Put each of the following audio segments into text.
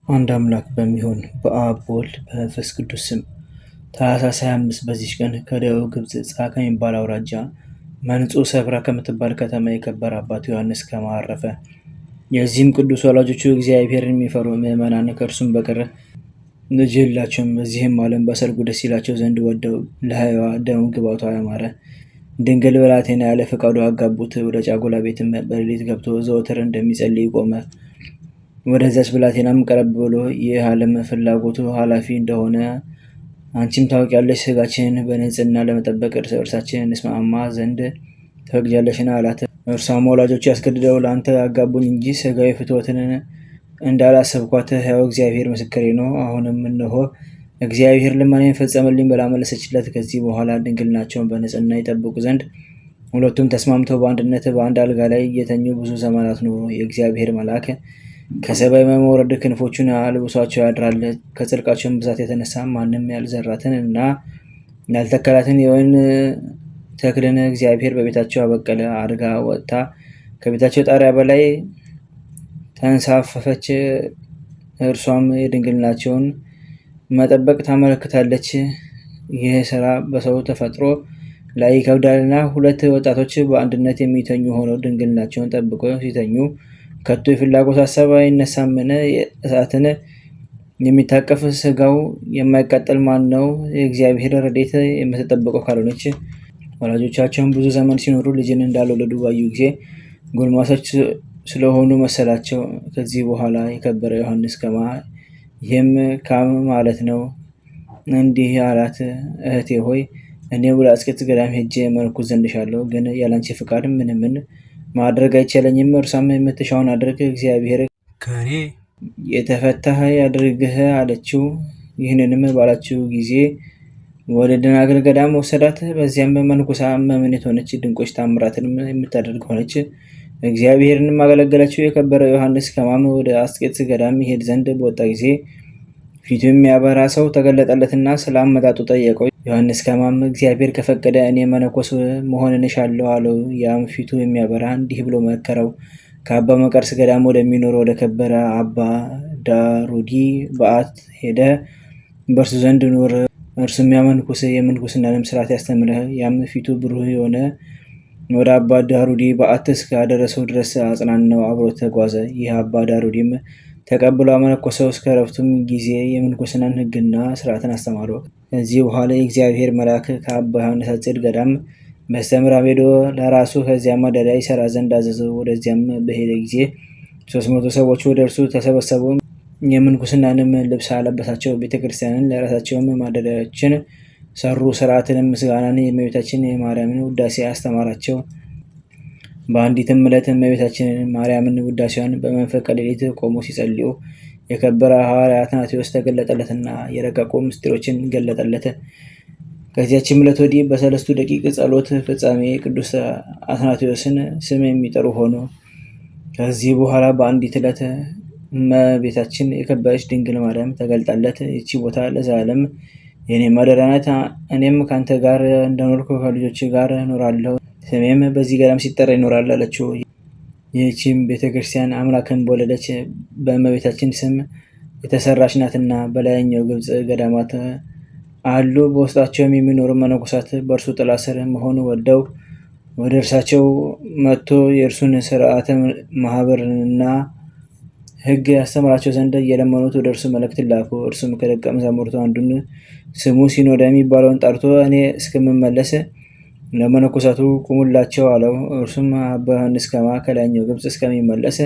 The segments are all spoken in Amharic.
አንድ አምላክ በሚሆን በአብ በወልድ በመንፈስ ቅዱስ ስም ታኅሳስ 25 በዚች ቀን ከደቡብ ግብፅ ጻ ከሚባል አውራጃ መንጹ ሰፍራ ከምትባል ከተማ የከበረ አባቱ ዮሐንስ ከማ አረፈ። የዚህም ቅዱስ ወላጆቹ እግዚአብሔርን የሚፈሩ ምዕመናን ከእርሱም በቀር ልጅ የላቸውም። በዚህም ዓለም በሰርጉ ደስ ይላቸው ዘንድ ወደው ለሕያዋ ደም ግባቷ ያማረ ድንግል ብላቴና ያለ ፈቃዱ አጋቡት። ወደ ጫጉላ ቤትም በሌሊት ገብቶ ዘወትር እንደሚጸልይ ቆመ። ወደዚያች ብላቴናም ቀረብ ብሎ ይህ ዓለም ፍላጎቱ ኃላፊ እንደሆነ አንቺም ታውቂያለሽ፣ ሥጋችንን በንጽሕና ለመጠበቅ እርስ በርሳችን እንስማማ ዘንድ ትፈቅጃለሽን? አላት። እርሷም ወላጆች ያስገድደው ለአንተ አጋቡኝ እንጂ ሥጋዊ ፍትወትን እንዳላሰብኳት ሕያው እግዚአብሔር ምስክሬ ነው። አሁንም እነሆ እግዚአብሔር ልመናዬን ፈጸመልኝ ብላ መለሰችለት። ከዚህ በኋላ ድንግልናቸውን በንጽሕና ይጠብቁ ዘንድ ሁለቱም ተስማምተው በአንድነት በአንድ አልጋ ላይ እየተኙ ብዙ ዘመናት ኖሩ። የእግዚአብሔር መልአክ ከሰማይ በመውረድ ክንፎቹን አልብሷቸው ያድራል። ከጽድቃቸውን ብዛት የተነሳ ማንም ያልዘራትን እና ያልተከላትን የወይን ተክልን እግዚአብሔር በቤታቸው አበቀለ። አድጋ ወጥታ ከቤታቸው ጣሪያ በላይ ተንሳፈፈች። እርሷም የድንግልናቸውን መጠበቅ ታመለክታለች። ይህ ስራ በሰው ተፈጥሮ ላይ ይከብዳልና። ሁለት ወጣቶች በአንድነት የሚተኙ ሆነው ድንግልናቸውን ጠብቀው ሲተኙ ከቶ የፍላጎት ሀሳብ አይነሳምን? እሳትን የሚታቀፍ ሥጋው የማይቃጠል ማን ነው? የእግዚአብሔር ረድኤት የምትጠበቀው ካልሆነች። ወላጆቻቸውን ብዙ ዘመን ሲኖሩ ልጅን እንዳልወለዱ ባዩ ጊዜ ጎልማሶች ስለሆኑ መሰላቸው። ከዚህ በኋላ የከበረ ዮሐንስ ከማ ይህም ካም ማለት ነው እንዲህ አላት። እህቴ ሆይ እኔ ወደ አስቄጥስ ገዳም ሄጄ መነኮስ ዘንድ እሻለሁ፣ ግን ያላንቺ ፍቃድ ምንም ማድረግ አይቻለኝም። እርሷም የምትሻውን አድርግ፣ እግዚአብሔር ከእኔ የተፈታህ ያድርግህ አለችው። ይህንንም ባላችው ጊዜ ወደ ደናግል ገዳም ወሰዳት። በዚያም መንኩሳ መምኔት ሆነች። ድንቆች ታምራትንም የምታደርግ ሆነች። እግዚአብሔርንም አገለገለችው። የከበረ ዮሐንስ ከማም ወደ አስቄጥስ ገዳም ይሄድ ዘንድ በወጣ ጊዜ ፊቱ የሚያበራ ሰው ተገለጠለትና ስለ አመጣጡ ጠየቀው። ዮሐንስ ከማም እግዚአብሔር ከፈቀደ እኔ መነኮስ መሆንን እሻለሁ አለው። ያም ፊቱ የሚያበራ እንዲህ ብሎ መከረው። ከአባ መቃርስ ገዳም ወደሚኖር ወደ ከበረ አባ ዳሩዲ በዓት ሄደ በእርሱ ዘንድ ኑር። እርሱም የምንኩስናንም ስርዓት ያስተምርህ። ያም ፊቱ ብሩህ የሆነ ወደ አባ ዳሩዲ በዓት እስካደረሰው ድረስ አጽናናው፣ አብሮት ተጓዘ። ይህ አባ ዳሩዲም ተቀብሎ አመነኮሰው። እስከ ዕረፍቱም ጊዜ የምንኩስናን ሕግና ስርዓትን አስተማረው። ከዚህ በኋላ የእግዚአብሔር መልአክ ከአባ ዮሐንስ አጽድ ገዳም በስተምዕራብ ሄዶ ለራሱ ከዚያ ማደሪያ ይሰራ ዘንድ አዘዘው። ወደዚያም በሄደ ጊዜ 300 ሰዎች ወደ እርሱ ተሰበሰቡ። የምንኩስናንም ልብስ አለበሳቸው። ቤተክርስቲያንን ለራሳቸውም ማደሪያዎችን ሰሩ። ስርዓትንም ምስጋናን፣ የእመቤታችን የማርያምን ውዳሴ አስተማራቸው። በአንዲትም ዕለት እመቤታችንን ማርያምን ውዳሴዋን በመንፈቀ ሌሊት ቆሞ ሲጸልዩ የከበረ ሐዋርያ አትናቴዎስ ተገለጠለትና የረቀቁ ምስጢሮችን ገለጠለት። ከዚያችም ዕለት ወዲህ በሰለስቱ ደቂቅ ጸሎት ፍጻሜ ቅዱስ አትናቴዎስን ስም የሚጠሩ ሆኑ። ከዚህ በኋላ በአንዲት ዕለት እመቤታችን የከበረች ድንግል ማርያም ተገልጣለት ይቺ ቦታ ለዘላለም የኔ ማደሪያ ናት፣ እኔም ከአንተ ጋር እንደኖርኩ ከልጆች ጋር እኖራለሁ፣ ስሜም በዚህ ገዳም ሲጠራ ይኖራል አለችው። ይህቺም ቤተክርስቲያን አምላክን በወለደች በእመቤታችን ስም የተሰራች ናትና። በላይኛው ግብፅ ገዳማት አሉ። በውስጣቸውም የሚኖሩ መነኮሳት በእርሱ ጥላ ስር መሆኑ ወደው ወደ እርሳቸው መጥቶ የእርሱን ስርዓተ ማህበርንና ሕግ ያስተምራቸው ዘንድ እየለመኑት ወደ እርሱ መልእክት ላኩ። እርሱም ከደቀ መዛሙርቱ አንዱን ስሙ ሲኖዳ የሚባለውን ጠርቶ እኔ እስከምመለስ ለመነኮሳቱ ቁሙላቸው አለው። እርሱም አባ ዮሐንስ ከማ ከላይኛው ግብፅ እስከሚመለስ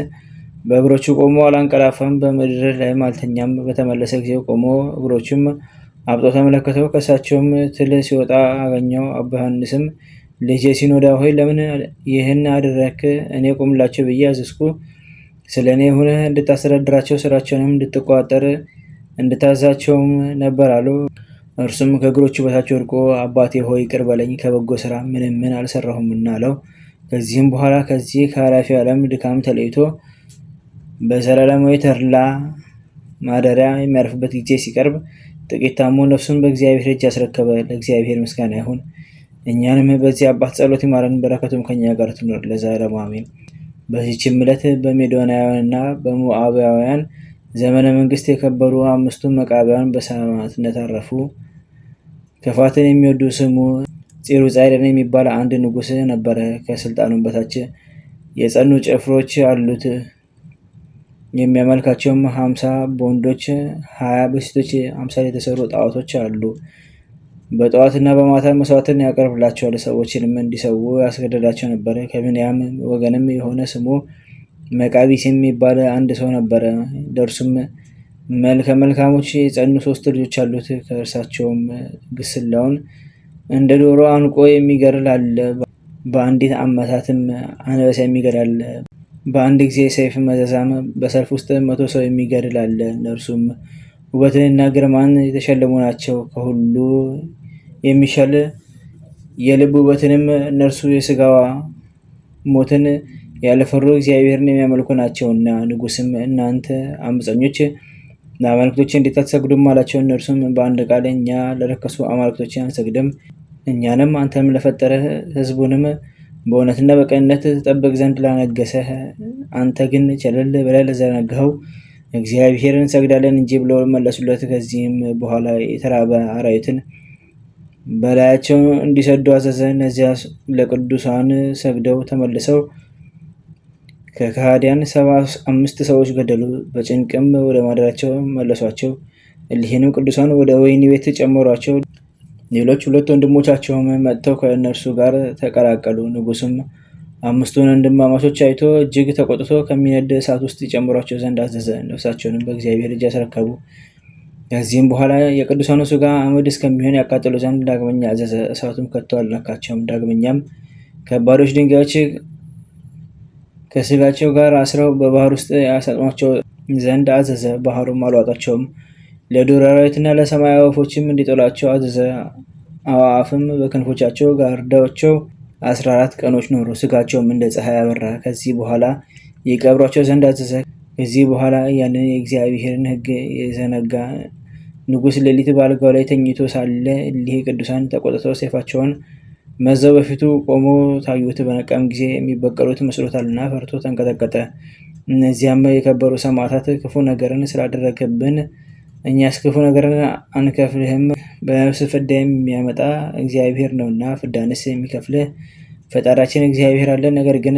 በእግሮቹ ቆሞ አላንቀላፋም፣ በምድር ላይም አልተኛም። በተመለሰ ጊዜ ቆሞ እግሮቹም አብጦ ተመለከተው። ከእሳቸውም ትል ሲወጣ አገኘው። አባ ዮሐንስም ልጄ ሲኖዳ ሆይ ለምን ይህን አደረክ? እኔ ቁምላቸው ብዬ አዘዝኩ። ስለ እኔ ሆነህ እንድታስተዳድራቸው ስራቸውንም እንድትቆጣጠር እንድታዛቸውም ነበር አለው። እርሱም ከእግሮቹ በታች ወድቆ አባቴ ሆይ ይቅር በለኝ፣ ከበጎ ስራ ምን አልሰራሁምና አለው። ከዚህም በኋላ ከዚህ ከኃላፊ ዓለም ድካም ተለይቶ በዘላለማዊ ተድላ ማደሪያ የሚያርፍበት ጊዜ ሲቀርብ ጥቂት ታሞ ነፍሱን በእግዚአብሔር እጅ ያስረከበ። ለእግዚአብሔር ምስጋና ይሁን። እኛንም በዚህ አባት ጸሎት ይማረን፣ በረከቱም ከኛ ጋር ትኖር ለዘላለሙ አሜን። በዚህችም ዕለት በሜዶናውያንና በሞዓባውያን ዘመነ መንግስት የከበሩ 5ቱ መቃብያን በሰማዕትነት አረፉ። ክፋትን የሚወዱ ስሙ ፂሩጻይደን የሚባል አንድ ንጉሥ ነበረ። ከስልጣኑም በታች የጸኑ ጭፍሮች አሉት። የሚያመልካቸውም 50 በወንዶች 20 በሴቶች አምሳል የተሰሩ ጣዖቶች አሉ። በጠዋትና በማታ መስዋዕትን ያቀርብላቸዋል። ሰዎችንም እንዲሰዉ ያስገደዳቸው ነበር። ከብንያም ወገንም የሆነ ስሙ መቃቢስ የሚባል አንድ ሰው ነበረ። ለእርሱም መልከ መልካሞች የጸኑ 3 ልጆች አሉት። ከእርሳቸውም ግስላውን እንደ ዶሮ አንቆ የሚገድል አለ። በአንዲት አመታትም አንበሳ የሚገድል አለ። በአንድ ጊዜ ሰይፍ መዘዛም በሰልፍ ውስጥ 100 ሰው የሚገድል አለ። እነርሱም ውበትንና ግርማን የተሸለሙ ናቸው። ከሁሉ የሚሻል የልብ ውበትንም እነርሱ የስጋዋ ሞትን ያለፈሩ እግዚአብሔርን የሚያመልኩ ናቸውና። ንጉሥም እናንተ አመፀኞች ለአማልክቶች እንዴት አትሰግዱም አላቸው። እነርሱም በአንድ ቃል እኛ ለረከሱ አማልክቶች አንሰግድም፣ እኛንም አንተንም ለፈጠረ ሕዝቡንም በእውነትና በቅንነት ትጠብቅ ዘንድ ላነገሰህ አንተ ግን ቸለል ብለህ ለዘነጋኸው እግዚአብሔርን እንሰግዳለን እንጂ ብለው መለሱለት። ከዚህም በኋላ የተራበ አራዊትን በላያቸው እንዲሰዱ አዘዘ። እነዚያ ለቅዱሳን ሰግደው ተመልሰው ከከሃዲያን 75 ሰዎች ገደሉ። በጭንቅም ወደ ማደሪያቸው መለሷቸው። እሊህንም ቅዱሳን ወደ ወህኒ ቤት ጨመሯቸው። ሌሎች 2 ወንድሞቻቸውም መጥተው ከእነርሱ ጋር ተቀላቀሉ። ንጉሥም 5ቱን ወንድማማቾች አይቶ እጅግ ተቆጥቶ ከሚነድ እሳት ውስጥ ይጨምሯቸው ዘንድ አዘዘ። ነፍሳቸውንም በእግዚአብሔር እጅ አስረከቡ። ከዚህም በኋላ የቅዱሳኑ ሥጋ አመድ እስከሚሆን ያቃጥሉ ዘንድ ዳግመኛ አዘዘ። እሳቱም ከቶ አልነካቸውም። ዳግመኛም ከባዶች ድንጋዮች ከሥጋቸው ጋር አስረው በባህር ውስጥ ያሰጥሟቸው ዘንድ አዘዘ። ባህሩም አልዋጣቸውም። ለዱር አራዊትና ለሰማይ አዕዋፎችም እንዲጥሏቸው አዘዘ። አዕዋፍም በክንፎቻቸው ጋርደዋቸው 14 ቀኖች ኖሩ። ሥጋቸውም እንደ ፀሐይ አበራ። ከዚህ በኋላ ይቀብሯቸው ዘንድ አዘዘ። ከዚህ በኋላ ያንን የእግዚአብሔርን ሕግ የዘነጋ ንጉሥ ሌሊት በአልጋው ላይ ተኝቶ ሳለ እሊህ ቅዱሳን ተቆጥተው ሰይፋቸውን መዘው በፊቱ ቆሞ ታዩት። በነቃም ጊዜ የሚበቀሉት መስሎታልና ፈርቶ ተንቀጠቀጠ። እነዚያም የከበሩ ሰማዕታት ክፉ ነገርን ስላደረገብን እኛስ ክፉ ነገርን አንከፍልህም፣ በነፍስ ፍዳ የሚያመጣ እግዚአብሔር ነውና ፍዳንስ የሚከፍልህ ፈጣሪያችን እግዚአብሔር አለ። ነገር ግን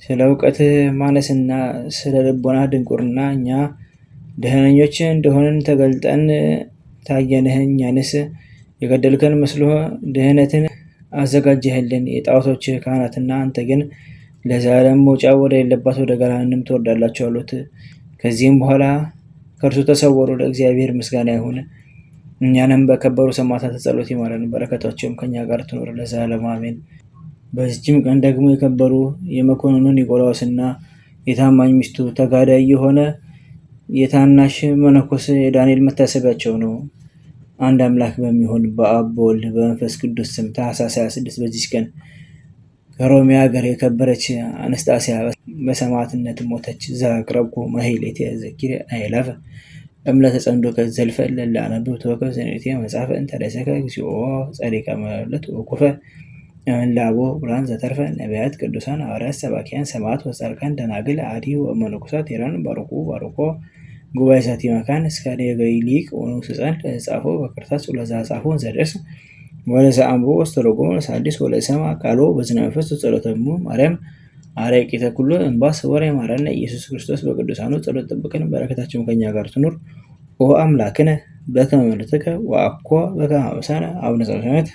ስለ እውቀት ማነስና ስለ ልቦና ድንቁርና እኛ ደህነኞች እንደሆንን ተገልጠን ታየንህ። እኛንስ የገደልከን መስሎ ድህነትን አዘጋጀህልን። የጣዖቶች ካህናትና አንተ ግን ለዘላለም መውጫ ወደ ሌለባት ወደ ገሃነም ትወርዳላችሁ አሉት። ከዚህም በኋላ ከእርሱ ተሰወሩ። ለእግዚአብሔር ምስጋና ይሁን፣ እኛንም በከበሩ ሰማዕታት ጸሎት ይማረን፣ በረከታቸውም ከኛ ጋር ትኖር ለዘላለሙ አሜን። በዚህም ቀን ደግሞ የከበሩ የመኮንኑ ኒቆላዎስና የታማኝ ሚስቱ ተጋዳይ የሆነ የታናሽ መነኮስ የዳንኤል መታሰቢያቸው ነው። አንድ አምላክ በሚሆን በአብ በወልድ በመንፈስ ቅዱስ ስም ታኅሳስ 26 በዚች ቀን ከሮሜ ሀገር የከበረች አነስጣስያ በሰማዕትነት ሞተች። ዘአቅረብኩ ማሕሌተ ዘኪረ አእላፈ እምለተጸምዱከ ዘልፈ ለለአነብብ ተወከፍ ዘንዴቴ መጽሐፈ እንተ ርእሰከ እግዚኦ ጸሪቀ መለት ወኩፈ እምእላቦ ብርሃን ዘተርፈ ነቢያት ቅዱሳን ሐዋርያት ሰባኪያን ሰማዕት ወጻድቃን ደናግል አዲ ወመነኮሳት ሄራን ባርኩ ባርኮ ጉባኤ ሳቲ መካን እስከ ደገይ ሊቅ ወንጉስ ሕፃን ለጻፎ በክርታስ ወለዛ ጻፎን ዘደርስ ወለዛ አንቦ ወስተረጎም ለሳዲስ ወለሰማ ቃሎ በዝነ መንፈስ ጸሎተሙ ማርያም አረቂተ ኩሉ እንባስ ወሬ ማረነ ኢየሱስ ክርስቶስ በቅዱሳኑ ጸሎት ጥብቅን በረከታቸው ከኛ ጋር ትኑር። ኦ አምላክነ በከመ ምሕረትከ ወአኮ በከመ አበሳነ አቡነ ዘበሰማያት